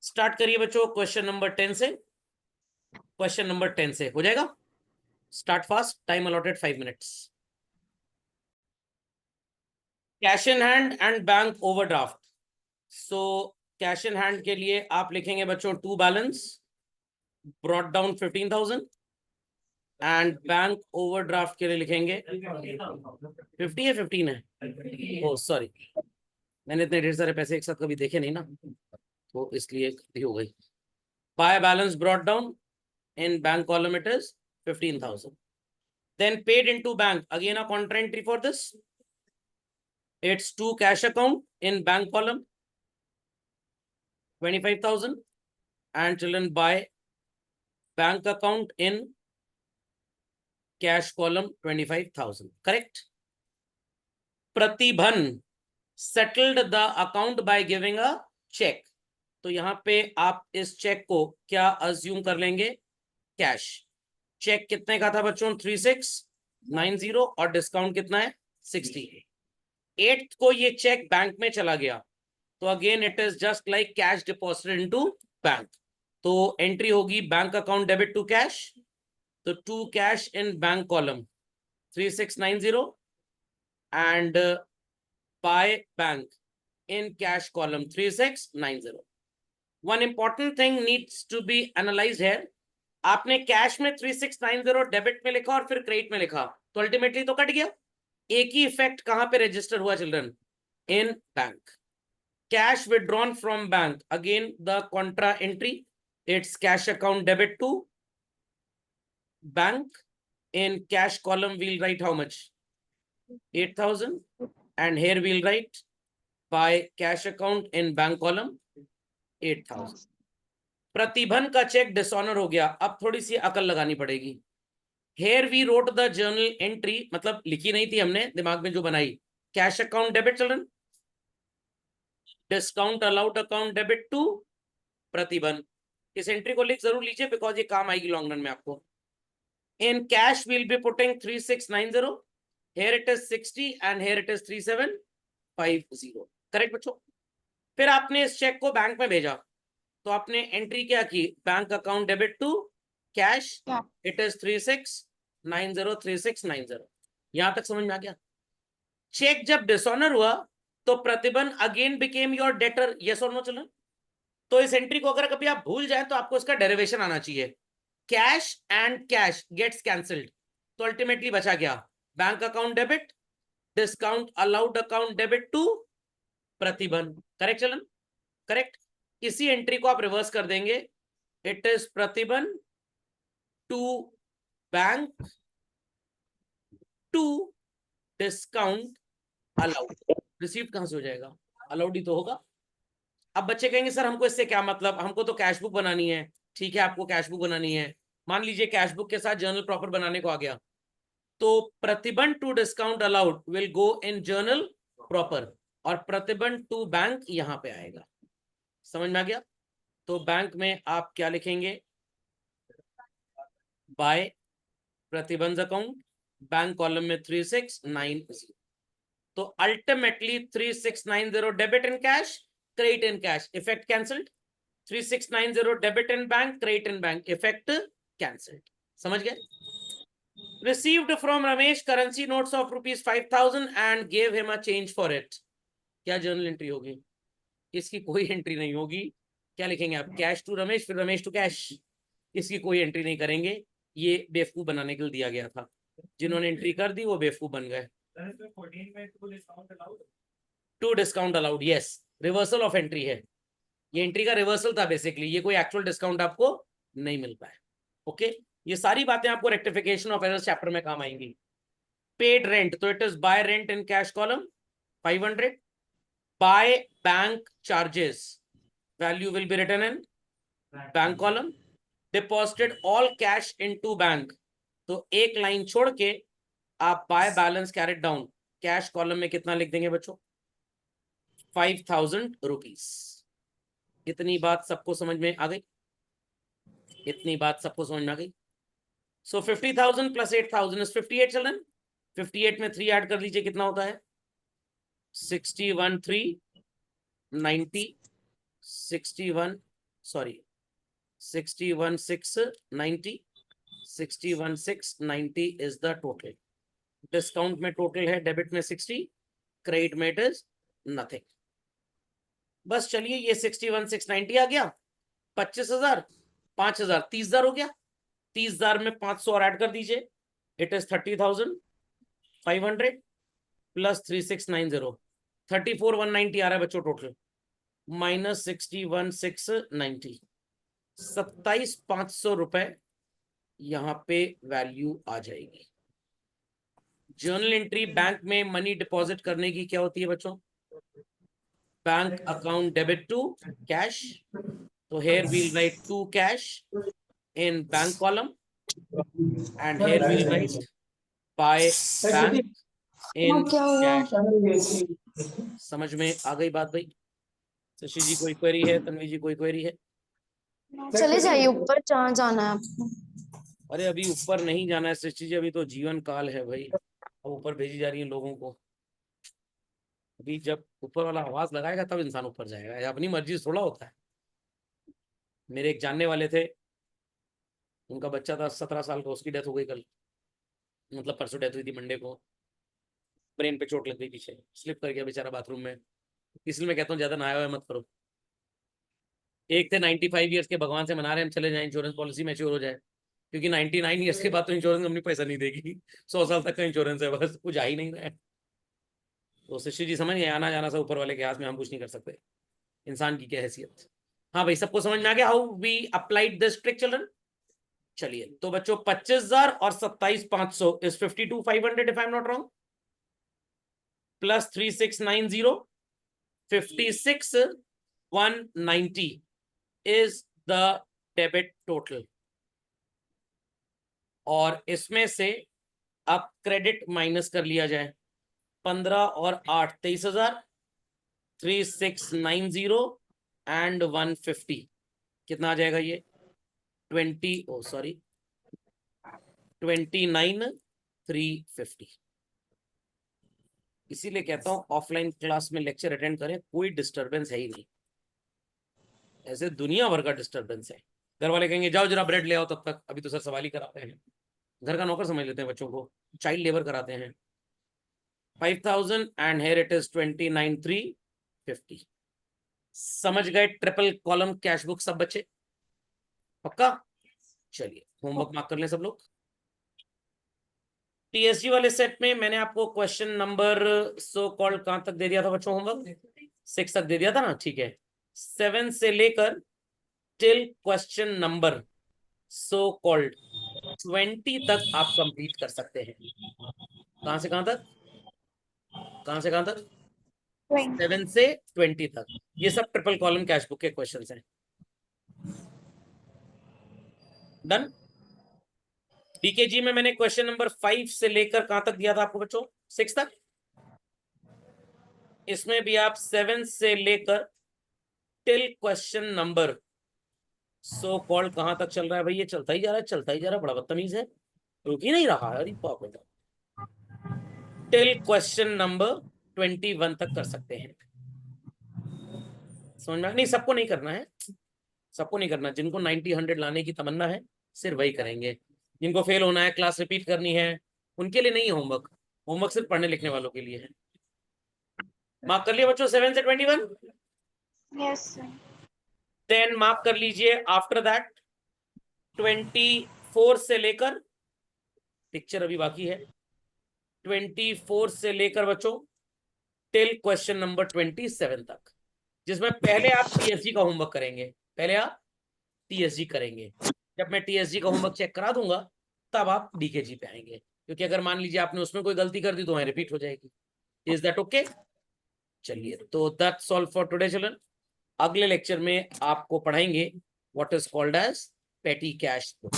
Start करिए बच्चों question number 10 से। क्वेश्चन नंबर 10 से हो जाएगा। Start fast, time allotted 5 minutes. Cash in hand and bank overdraft. So cash in hand के लिए आप लिखेंगे बच्चों to balance brought down 15,000 and bank overdraft के लिए लिखेंगे 50 है 15 है। ओ सॉरी, मैंने इतने ढेर सारे पैसे एक साथ कभी देखे नहीं ना, तो इसलिए गलती हो गई। By balance brought down in bank column it is 15,000. Then paid into bank, again a contra entry for this. It's to cash account in bank column 25,000 and children by bank account in cash column 25,000. Correct? प्रतिबन settled the account by giving a check. तो यहां पे आप इस check को क्या assume कर लेंगे? Cash. Check कितने का था बच्चों? 3690 और डिस्काउंट कितना है? 60। 8th को ये चेक बैंक में चला गया तो again it is just like cash deposited into bank. तो एंट्री होगी bank account debit to cash, तो to cash in bank column 3690 and by bank in cash column 3690। One important thing needs to be analysed here. आपने cash में 3690 debit में लिखा और फिर credit में लिखा तो अल्टीमेटली तो कट गया। एक ही इफेक्ट कहां पे रजिस्टर हुआ children? In bank. Cash withdrawn from bank, again the contra entry, it's cash account debit to bank. In cash column we'll write how much? 8,000 and here we'll write by cash account in bank column 8,000। प्रतिबन का check dishonour हो गया, अब थोड़ी सी अकल लगानी पड़ेगी। Here we wrote the journal entry, मतलब लिखी नहीं थी हमने, दिमाग में जो बनाई। Cash account debit children, discount allowed account debit to प्रतिबन। इस एंट्री को लिख जरूर लीजिए बिकॉज ये काम आएगी लॉन्ग रन में आपको। In cash will be putting 3690, here it is 60 and here it is 3750। Correct बच्चों? फिर आपने इस चेक को बैंक में भेजा तो आपने एंट्री क्या की? Bank account debit to cash, it is 3690 यहां तक समझ में आ गया? चेक जब डिसऑनर हुआ तो प्रतिबन again became your debtor, yes और नो चिल्ड्रन? तो इस एंट्री को अगर कभी आप भूल जाए तो आपको इसका डेरिवेशन आना चाहिए। Cash and cash gets cancelled, तो अल्टीमेटली बचा क्या? Bank account debit, discount allowed account debit to प्रतिबन। Correct children? करेक्ट। इसी एंट्री को आप रिवर्स कर देंगे, इट इज प्रतिबन to bank to discount allowed. Received कहां से हो जाएगा? अलाउड ही तो होगा। अब बच्चे कहेंगे सर हमको इससे क्या मतलब, हमको तो कैश बुक बनानी है। ठीक है, आपको कैश बुक बनानी है, मान लीजिए कैश बुक के साथ जर्नल प्रॉपर बनाने को आ गया, तो प्रतिबन to discount allowed will go in journal proper और प्रतिबन टू बैंक यहां पे आएगा। समझ में आ गया? तो बैंक में आप क्या लिखेंगे? बाय प्रतिबंध अकाउंट, बैंक कॉलम में 3690। तो ultimately 3690 debit in cash, credit in cash, effect cancelled. 3690 debit in bank, credit in bank, effect cancelled. समझ गए? Received from Ramesh currency notes of ₹5,000 and gave him a change for it. क्या journal entry होगी? इसकी कोई entry नहीं होगी। क्या लिखेंगे आप? कैश टू रमेश, फिर रमेश टू कैश। इसकी कोई एंट्री नहीं करेंगे, ये बेवकूफ बनाने के लिए दिया गया था। जिन्होंने एंट्री कर दी वो बेवकूफ बन गए। To discount allowed, yes, reversal of entry है। ये एंट्री का रिवर्सल था बेसिकली, ये कोई एक्चुअल डिस्काउंट आपको नहीं मिल पाया। ओके, ये सारी बातें आपको रेक्टिफिकेशन ऑफ एरर्स चैप्टर में काम आएंगी। पेड रेंट, तो it is by rent in cash column 500, by bank charges, value will be written in bank column, deposited all cash into bank, तो एक लाइन छोड़ के आप by balance carried down cash column में कितना लिख देंगे बच्चों? 5,000 रुपीज। इतनी बात सबको समझ में आ गई? इतनी बात सबको समझ में आ गई? सो 50,000 प्लस 8,000 इज 58 चिल्ड्रन। 58 में 3 ऐड कर लीजिए, कितना होता है? 61 3 90, 61 sorry 61,690, 61,690 is the total. Discount में टोटल है, डेबिट में 60, क्रेडिट में इट इज नथिंग। बस चलिए, ये 61,690 आ गया, 25,000, 5,000, 30,000 हो गया। 30,000 में 500 और ऐड कर दीजिए, इट इज 30,500 प्लस 3690, 34,190 आ रहा है बच्चों टोटल, माइनस 61,690, 27,500 रुपए यहाँ पे वैल्यू आ जाएगी। जर्नल एंट्री बैंक में मनी डिपॉजिट करने की क्या होती है बच्चों? Bank account debit to cash, तो here we'll write to cash in bank column and here we'll write by bank in cash। समझ में आ गई बात भाई? शशि जी कोई क्वेरी है? तन्वी जी कोई क्वेरी है? चले जाइए ऊपर, जहाँ जाना है आपको। अरे अभी ऊपर नहीं जाना है शशि जी, अभी तो जीवन काल है भाई, अब ऊपर भेजी जा रही है लोगों को। अभी जब ऊपर वाला आवाज लगाएगा तब इंसान ऊपर जाएगा, अपनी मर्जी से थोड़ा होता है। मेरे एक जानने वाले थे, उनका बच्चा था 17 साल का, उसकी डेथ हो गई कल, मतलब परसों डेथ हुई थी मंडे को। ब्रेन पे चोट लग गई, पीछे स्लिप कर गया बेचारा बाथरूम में, इसलिए मैं कहता हूँ ज्यादा नहाया हुआ मत करो। एक थे 95 ईयर्स के, भगवान से मना रहे हैं हम चले जाए, इंश्योरेंस पॉलिसी मैच्योर हो जाए, क्योंकि 99 ईयर्स के बाद तो इंश्योरेंस कंपनी पैसा नहीं देगी। 100 साल तक का इंश्योरेंस है, बस कुछ आ ही नहीं रहा है। तो शिष्य जी समझ गए, आना जाना सब ऊपर वाले के हाथ में, हम कुछ नहीं कर सकते, इंसान की क्या हैसियत। हाँ भाई, सबको समझ में आ गया how we applied this trick children? चलिए, तो बच्चों 25,000 और 27,500 is 52,500 if I am not wrong, plus 3690, 56,190 is the debit total. और इसमें से अब क्रेडिट माइनस कर लिया जाए, 15 और 8 23,000, 3690 एंड 150 कितना आ जाएगा ये? 29,350। इसीलिए कहता हूं ऑफलाइन क्लास में लेक्चर अटेंड करें, कोई डिस्टरबेंस है ही नहीं, ऐसे दुनिया भर का डिस्टरबेंस है। घर वाले कहेंगे जाओ जरा ब्रेड ले आओ, तब तक अभी तो सर सवाल ही कराते हैं, घर का नौकर समझ लेते हैं बच्चों को, चाइल्ड लेबर कराते हैं। 5,000 एंड हेयर इट इज 29,350। समझ गए ट्रिपल कॉलम कैश बुक सब बच्चे? पक्का? चलिए होमवर्क मार्क कर लें सब लोग। टीएसजी वाले सेट में मैंने आपको क्वेश्चन नंबर सो कॉल्ड कहां तक दे दिया था बच्चों? होमवर्क 6 तक दे दिया था ना, ठीक है। 7 से लेकर till question number so called 20 तक आप कंप्लीट कर सकते हैं। कहां से कहां तक? कहां से कहां तक? 7 से 20 तक। ये सब ट्रिपल कॉलम कैश बुक के क्वेश्चंस हैं। डन। डीकेजी में मैंने क्वेश्चन नंबर 5 से लेकर कहां तक दिया था आपको बच्चों? 6 तक। इसमें भी आप 7 से लेकर till question number so called कहां तक चल रहा है भाई? ये चलता ही जा रहा है, चलता ही जा रहा है, बड़ा बदतमीज है, रुक ही नहीं रहा है। अरे बाप रे, टिल क्वेश्चन नंबर 21 तक कर सकते हैं। समझ में? नहीं, सबको नहीं करना है, सबको नहीं करना। जिनको 90 100 लाने की तमन्ना है सिर्फ वही करेंगे। जिनको फेल होना है, क्लास रिपीट करनी है, उनके लिए नहीं है होमवर्क। होमवर्क सिर्फ पढ़ने लिखने वालों के लिए है। मार्क कर लिया बच्चों 7 से 21? Yes sir. देन मार्क कर लीजिए आफ्टर दैट 24 से लेकर, पिक्चर अभी बाकी है, 24 से लेकर बच्चों टिल क्वेश्चन नंबर 27 तक, जिसमें पहले आप टीएसजी का होमवर्क करेंगे। पहले आप टीएसजी करेंगे, जब मैं टीएसजी का होमवर्क चेक करा दूंगा तब आप डीकेजी पे आएंगे, क्योंकि अगर मान लीजिए आपने उसमें कोई गलती कर दी तो वहां रिपीट हो जाएगी। Is that okay? चलिए, तो that's all for today children. अगले लेक्चर में आपको पढ़ाएंगे what is called as petty cash book.